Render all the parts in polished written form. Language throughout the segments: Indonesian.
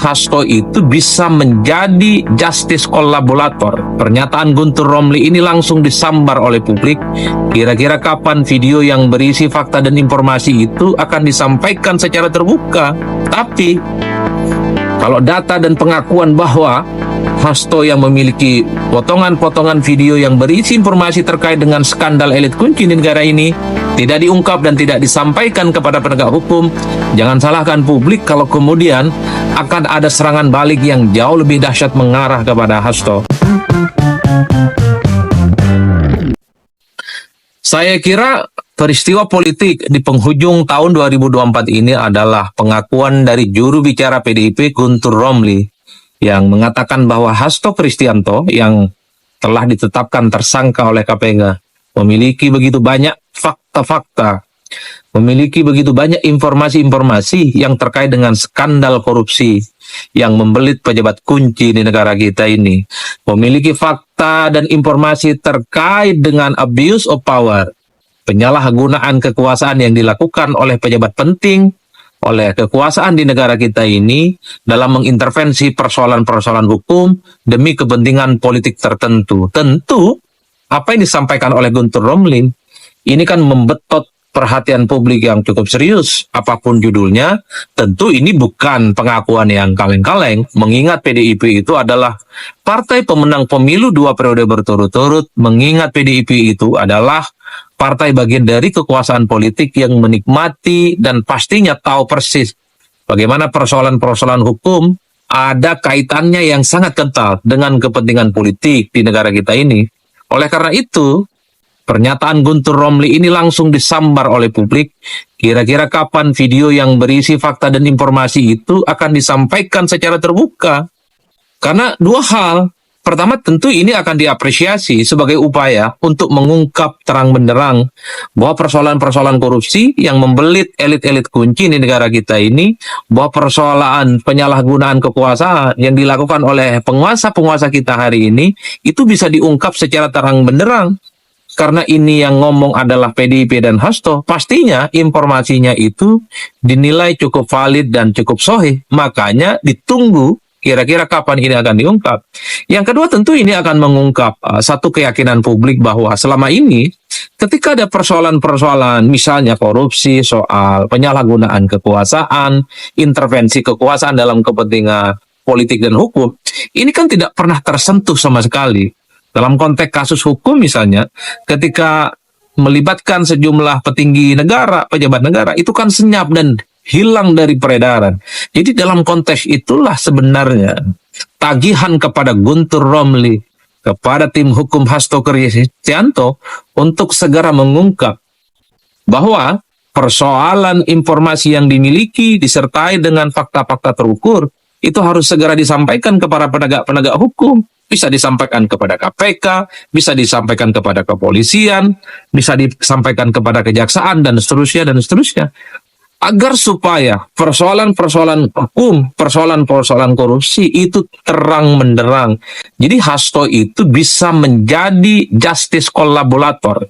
Hasto itu bisa menjadi justice kolaborator. Pernyataan Guntur Romli ini langsung disambar oleh publik. Kira-kira kapan video yang berisi fakta dan informasi itu akan disampaikan secara terbuka? Tapi kalau data dan pengakuan bahwa Hasto yang memiliki potongan-potongan video yang berisi informasi terkait dengan skandal elit kunci di negara ini tidak diungkap dan tidak disampaikan kepada penegak hukum, jangan salahkan publik kalau kemudian akan ada serangan balik yang jauh lebih dahsyat mengarah kepada Hasto. Saya kira peristiwa politik di penghujung tahun 2024 ini adalah pengakuan dari juru bicara PDIP Guntur Romli yang mengatakan bahwa Hasto Kristianto yang telah ditetapkan tersangka oleh KPK memiliki begitu banyak fakta-fakta, memiliki begitu banyak informasi-informasi yang terkait dengan skandal korupsi yang membelit pejabat kunci di negara kita ini, memiliki fakta dan informasi terkait dengan abuse of power, penyalahgunaan kekuasaan yang dilakukan oleh pejabat penting, oleh kekuasaan di negara kita ini dalam mengintervensi persoalan-persoalan hukum demi kepentingan politik tertentu. Tentu, apa yang disampaikan oleh Guntur Romli ini kan membetot perhatian publik yang cukup serius. Apapun judulnya, tentu ini bukan pengakuan yang kaleng-kaleng, mengingat PDIP itu adalah partai pemenang pemilu 2 periode berturut-turut, mengingat PDIP itu adalah partai bagian dari kekuasaan politik yang menikmati dan pastinya tahu persis bagaimana persoalan-persoalan hukum ada kaitannya yang sangat kental dengan kepentingan politik di negara kita ini. Oleh karena itu, pernyataan Guntur Romli ini langsung disambar oleh publik. Kira-kira kapan video yang berisi fakta dan informasi itu akan disampaikan secara terbuka? Karena dua hal. Pertama, tentu ini akan diapresiasi sebagai upaya untuk mengungkap terang benderang bahwa persoalan-persoalan korupsi yang membelit elit-elit kunci di negara kita ini, bahwa persoalan penyalahgunaan kekuasaan yang dilakukan oleh penguasa-penguasa kita hari ini, itu bisa diungkap secara terang benderang. Karena ini yang ngomong adalah PDIP dan Hasto, pastinya informasinya itu dinilai cukup valid dan cukup sahih. Makanya ditunggu kira-kira kapan ini akan diungkap. Yang kedua, tentu ini akan mengungkap satu keyakinan publik bahwa selama ini ketika ada persoalan-persoalan misalnya korupsi, soal penyalahgunaan kekuasaan, intervensi kekuasaan dalam kepentingan politik dan hukum, ini kan tidak pernah tersentuh sama sekali. Dalam konteks kasus hukum misalnya, ketika melibatkan sejumlah petinggi negara, pejabat negara, itu kan senyap dan hilang dari peredaran. Jadi dalam konteks itulah sebenarnya tagihan kepada Guntur Romli, kepada tim hukum Hasto Kristianto untuk segera mengungkap bahwa persoalan informasi yang dimiliki disertai dengan fakta-fakta terukur itu harus segera disampaikan kepada penegak-penegak hukum. Bisa disampaikan kepada KPK, bisa disampaikan kepada kepolisian, bisa disampaikan kepada kejaksaan, dan seterusnya, dan seterusnya. Agar supaya persoalan-persoalan hukum, persoalan-persoalan korupsi itu terang menderang. Jadi Hasto itu bisa menjadi justice kolaborator.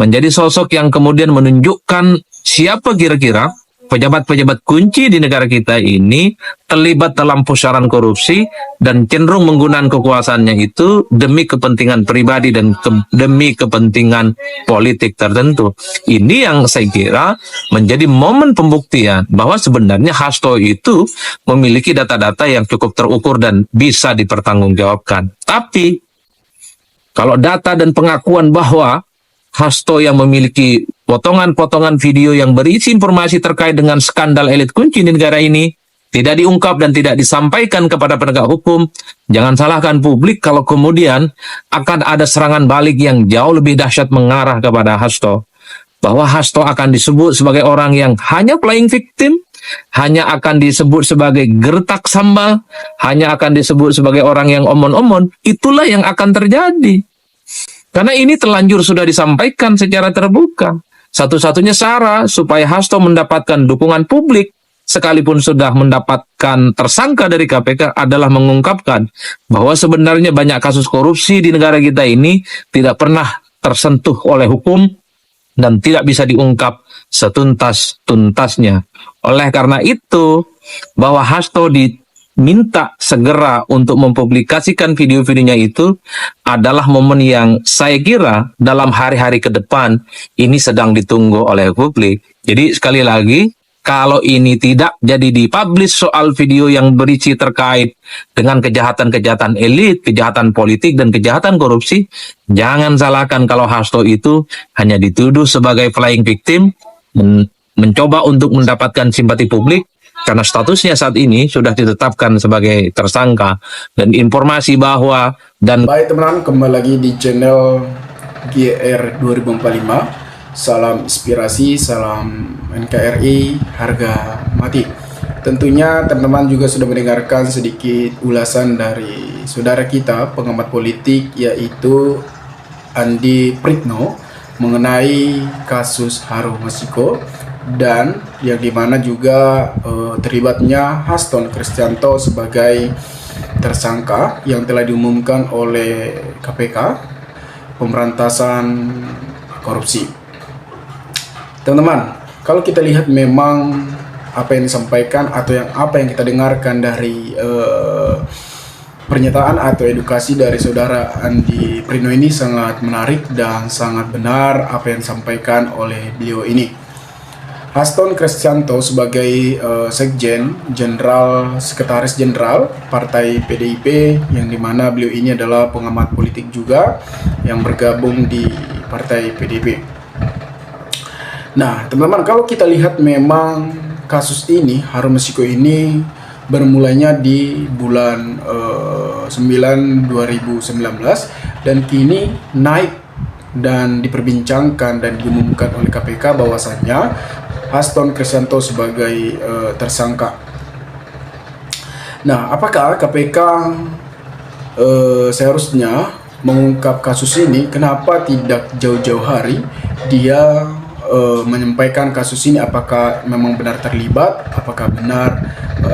Menjadi sosok yang kemudian menunjukkan siapa kira-kira pejabat-pejabat kunci di negara kita ini terlibat dalam pusaran korupsi dan cenderung menggunakan kekuasaannya itu demi kepentingan pribadi dan demi kepentingan politik tertentu. Ini yang saya kira menjadi momen pembuktian bahwa sebenarnya Hasto itu memiliki data-data yang cukup terukur dan bisa dipertanggungjawabkan. Tapi kalau data dan pengakuan bahwa Hasto yang memiliki potongan-potongan video yang berisi informasi terkait dengan skandal elit kunci di negara ini tidak diungkap dan tidak disampaikan kepada penegak hukum, jangan salahkan publik kalau kemudian akan ada serangan balik yang jauh lebih dahsyat mengarah kepada Hasto. Bahwa Hasto akan disebut sebagai orang yang hanya playing victim, hanya akan disebut sebagai gertak sambal, hanya akan disebut sebagai orang yang omon-omon. Itulah yang akan terjadi. Karena ini terlanjur sudah disampaikan secara terbuka. Satu-satunya cara supaya Hasto mendapatkan dukungan publik, sekalipun sudah mendapatkan tersangka dari KPK, adalah mengungkapkan bahwa sebenarnya banyak kasus korupsi di negara kita ini tidak pernah tersentuh oleh hukum dan tidak bisa diungkap setuntas-tuntasnya. Oleh karena itu, bahwa Hasto minta segera untuk mempublikasikan video-videonya itu adalah momen yang saya kira dalam hari-hari ke depan ini sedang ditunggu oleh publik. Jadi sekali lagi, kalau ini tidak jadi dipublish soal video yang berisi terkait dengan kejahatan-kejahatan elit, kejahatan politik, dan kejahatan korupsi, jangan salahkan kalau Hasto itu hanya dituduh sebagai flying victim, mencoba untuk mendapatkan simpati publik, karena statusnya saat ini sudah ditetapkan sebagai tersangka, dan informasi bahwa dan Baik teman-teman, kembali lagi di channel GR 2045. Salam inspirasi, salam NKRI, harga mati. Tentunya teman-teman juga sudah mendengarkan sedikit ulasan dari saudara kita, pengamat politik, yaitu Andi Pritno, mengenai kasus Harun Masiku, dan yang dimana juga terlibatnya Haston Kristianto sebagai tersangka yang telah diumumkan oleh KPK pemberantasan korupsi. Teman-teman, kalau kita lihat memang apa yang disampaikan atau apa yang kita dengarkan dari pernyataan atau edukasi dari saudara Andi Pritno ini sangat menarik dan sangat benar apa yang disampaikan oleh beliau ini. Haston Kristianto sebagai Sekjen Jenderal Sekretaris Jenderal Partai PDIP, yang dimana beliau ini adalah pengamat politik juga yang bergabung di Partai PDIP. Nah teman-teman, kalau kita lihat memang kasus ini, Harun Masiku ini bermulanya di bulan 9 2019 dan kini naik dan diperbincangkan dan diumumkan oleh KPK bahwasannya Haston Kristianto sebagai tersangka. Nah, apakah KPK seharusnya mengungkap kasus ini? Kenapa tidak jauh-jauh hari dia menyampaikan kasus ini? Apakah memang benar terlibat? Apakah benar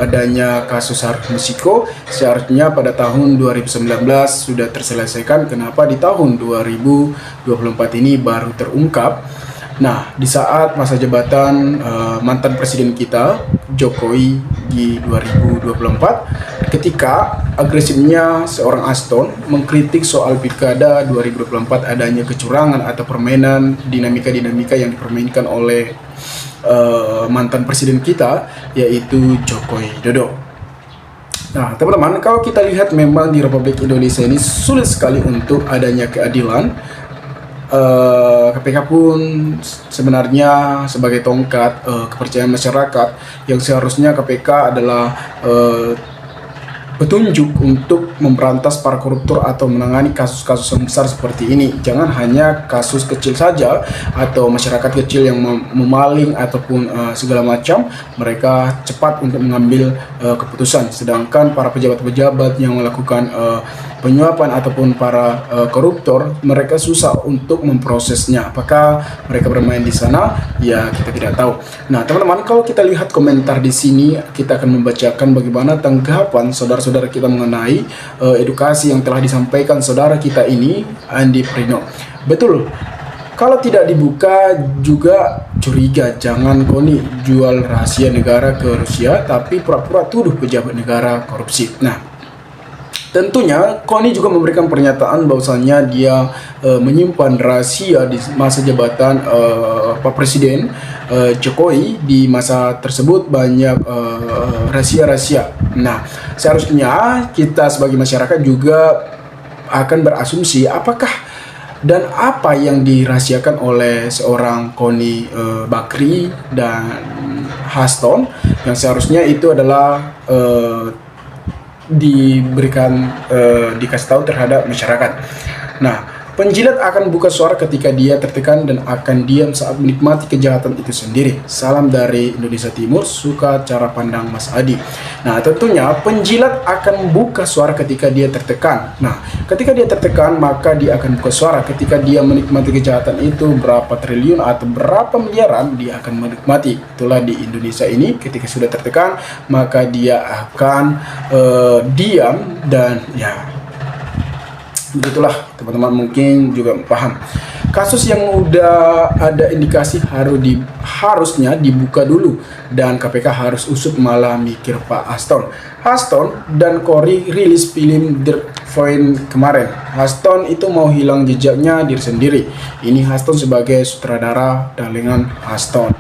adanya kasus Harun Masiku? Seharusnya pada tahun 2019 sudah terselesaikan. Kenapa di tahun 2024 ini baru terungkap? Nah, di saat masa jabatan mantan presiden kita, Jokowi, di 2024, ketika agresifnya seorang Haston mengkritik soal pilkada 2024 adanya kecurangan atau permainan dinamika-dinamika yang dipermainkan oleh mantan presiden kita, yaitu Jokowi Dodo. Nah, teman-teman, kalau kita lihat memang di Republik Indonesia ini sulit sekali untuk adanya keadilan. KPK pun sebenarnya sebagai tongkat kepercayaan masyarakat yang seharusnya KPK adalah petunjuk untuk memberantas para koruptor atau menangani kasus-kasus yang besar seperti ini. Jangan hanya kasus kecil saja atau masyarakat kecil yang memaling ataupun segala macam, mereka cepat untuk mengambil keputusan. Sedangkan para pejabat-pejabat yang melakukan penyuapan ataupun para koruptor, mereka susah untuk memprosesnya. Apakah mereka bermain di sana? Ya, kita tidak tahu. Nah, teman-teman, kalau kita lihat komentar di sini, kita akan membacakan bagaimana tanggapan saudara-saudara kita mengenai edukasi yang telah disampaikan saudara kita ini, Andi Pritno. Betul. Kalau tidak dibuka juga curiga, jangan Koni jual rahasia negara ke Rusia tapi pura-pura tuduh pejabat negara korupsi. Nah, tentunya Koni juga memberikan pernyataan bahwasannya dia menyimpan rahasia di masa jabatan Pak Presiden Jokowi. Di masa tersebut banyak rahasia-rahasia. Nah, seharusnya kita sebagai masyarakat juga akan berasumsi apakah dan apa yang dirahasiakan oleh seorang Koni Bakri dan Haston, yang seharusnya itu adalah dikasih tahu terhadap masyarakat. Nah, penjilat akan buka suara ketika dia tertekan dan akan diam saat menikmati kejahatan itu sendiri. Salam dari Indonesia Timur, suka cara pandang Mas Adi. Nah, tentunya penjilat akan buka suara ketika dia tertekan. Nah, ketika dia tertekan, maka dia akan buka suara. Ketika dia menikmati kejahatan itu berapa triliun atau berapa miliaran, dia akan menikmati. Itulah di Indonesia ini, ketika sudah tertekan, maka dia akan diam dan ya begitulah, teman-teman mungkin juga paham. Kasus yang udah ada indikasi harusnya dibuka dulu dan KPK harus usut, malah mikir Pak Haston. Haston dan Cory rilis film The Point kemarin. Haston itu mau hilang jejaknya diri sendiri. Ini Haston sebagai sutradara dalingan Haston.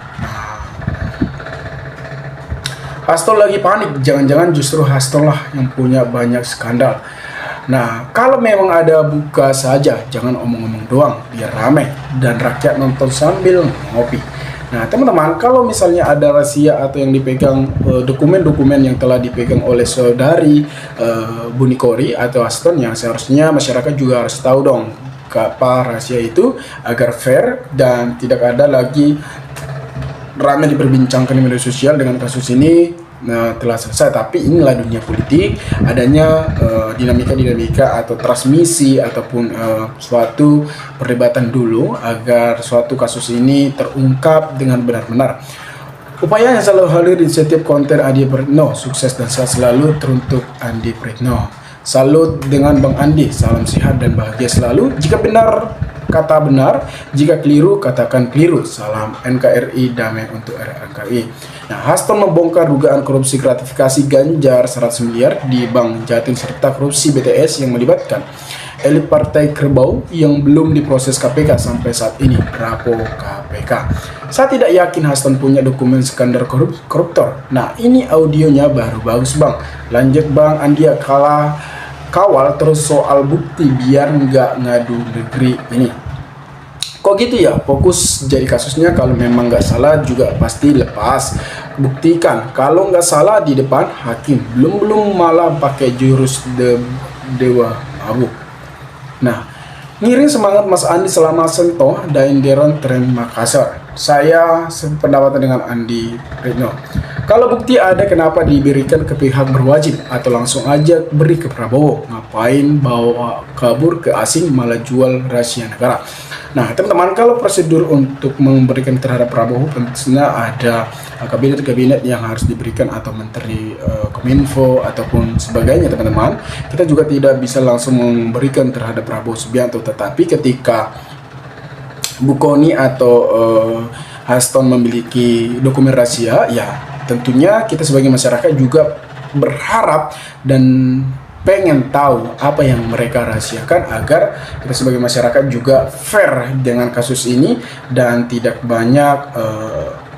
Haston lagi panik, jangan-jangan justru Haston lah yang punya banyak skandal. Nah, kalau memang ada, buka saja, jangan omong-omong doang, biar rame dan rakyat nonton sambil ngopi. Nah, teman-teman, kalau misalnya ada rahasia atau yang dipegang, dokumen-dokumen yang telah dipegang oleh saudari Buni Cory atau Haston, yang seharusnya masyarakat juga harus tahu dong apa rahasia itu agar fair dan tidak ada lagi ramai diperbincangkan di media sosial dengan kasus ini telah selesai. Tapi inilah dunia politik, adanya dinamika-dinamika atau transmisi ataupun suatu perdebatan dulu agar suatu kasus ini terungkap dengan benar-benar. Upaya yang selalu hadir di setiap konten Andi Pritno, sukses dan sehat selalu teruntuk Andi Pritno. Salut dengan Bang Andi, salam sehat dan bahagia selalu. Jika benar, kata benar, jika keliru, katakan keliru. Salam NKRI, damai untuk RNKI. Nah, Haston membongkar dugaan korupsi gratifikasi Ganjar 100 miliar di Bank Jatim serta korupsi BTS yang melibatkan elit Partai Kerbau yang belum diproses KPK sampai saat ini. Bravo KPK. Saya tidak yakin Haston punya dokumen skandal koruptor. Nah, ini audionya baru bagus Bang. Lanjut Bang Andia, kawal terus soal bukti biar nggak ngadu negeri ini. Kok gitu ya, fokus jadi kasusnya, kalau memang nggak salah juga pasti lepas. Buktikan, kalau nggak salah di depan hakim, belum malah pakai jurus dewa mabuk. Nah, ngiring semangat Mas Andi selama sentoh dan Deron tren Makassar. Saya sependapat dengan Andi Pritno. Kalau bukti ada, kenapa diberikan ke pihak berwajib atau langsung aja beri ke Prabowo? Ngapain bawa kabur ke asing malah jual rahasia negara? Nah, teman-teman, kalau prosedur untuk memberikan terhadap Prabowo tentunya ada kabinet-kabinet yang harus diberikan atau menteri Kominfo ataupun sebagainya, teman-teman. Kita juga tidak bisa langsung memberikan terhadap Prabowo Subianto, tetapi ketika Bu Kony atau Haston memiliki dokumen rahasia, ya tentunya kita sebagai masyarakat juga berharap dan pengen tahu apa yang mereka rahasiakan agar kita sebagai masyarakat juga fair dengan kasus ini dan tidak banyak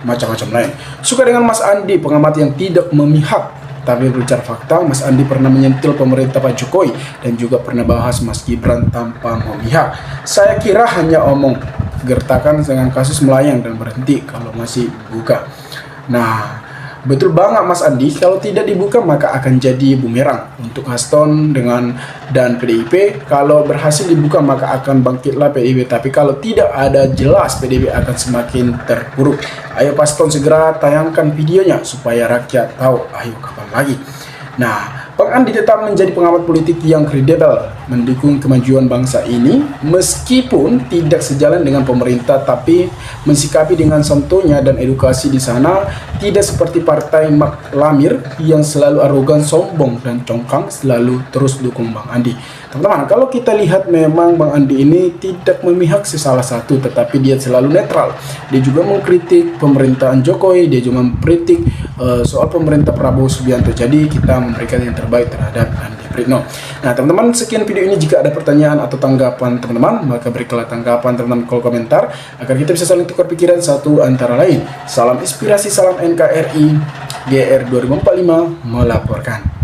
macam-macam lain. Suka dengan Mas Andi, pengamat yang tidak memihak tapi berbicara fakta. Mas Andi pernah menyentil pemerintah Pak Jokowi dan juga pernah bahas Mas Gibran tanpa memihak. Saya kira hanya omong gertakan dengan kasus melayang dan berhenti kalau masih buka. Nah, betul banget Mas Andi, kalau tidak dibuka maka akan jadi bumerang untuk Haston dan PDIP. Kalau berhasil dibuka maka akan bangkitlah PDIP, tapi kalau tidak ada jelas PDIP akan semakin terpuruk. Ayo Haston segera tayangkan videonya supaya rakyat tahu. Ayo kapan lagi? Nah, Bang Andi tetap menjadi pengamat politik yang kredibel, mendukung kemajuan bangsa ini meskipun tidak sejalan dengan pemerintah, tapi mensikapi dengan santunya dan edukasi di sana, tidak seperti partai Mak Lamir yang selalu arogan, sombong dan congkang, selalu terus dukung Bang Andi. Teman-teman, kalau kita lihat memang Bang Andi ini tidak memihak salah satu, tetapi dia selalu netral. Dia juga mengkritik pemerintahan Jokowi, dia juga mengkritik soal pemerintah Prabowo Subianto. Jadi kita memberikan yang terbaik terhadap Andi Pritno. Nah, teman-teman, sekian video ini. Jika ada pertanyaan atau tanggapan teman-teman, maka berikanlah tanggapan teman-teman kolom komentar agar kita bisa saling tukar pikiran satu antara lain. Salam inspirasi, salam NKRI, GR 2045 melaporkan.